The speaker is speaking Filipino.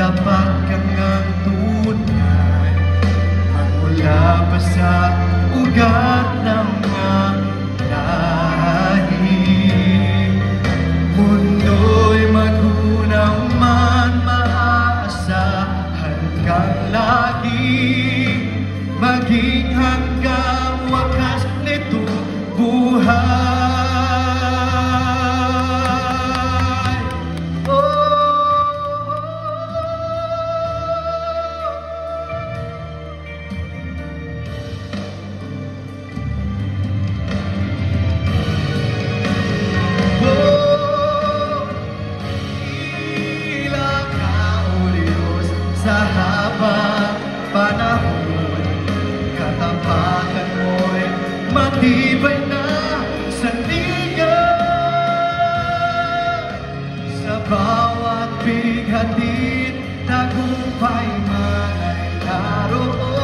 tapat kang ang tunay, magmula pa sa ugat ng ang lahi. Mundo'y magunaw man, maaasahan kang lagi, maging hanggang wakas nitong buhay. Sa habang panahon, katapatan mo'y matibay na sandigan. Sa bawat bighatid, tagumpay man ay naroon.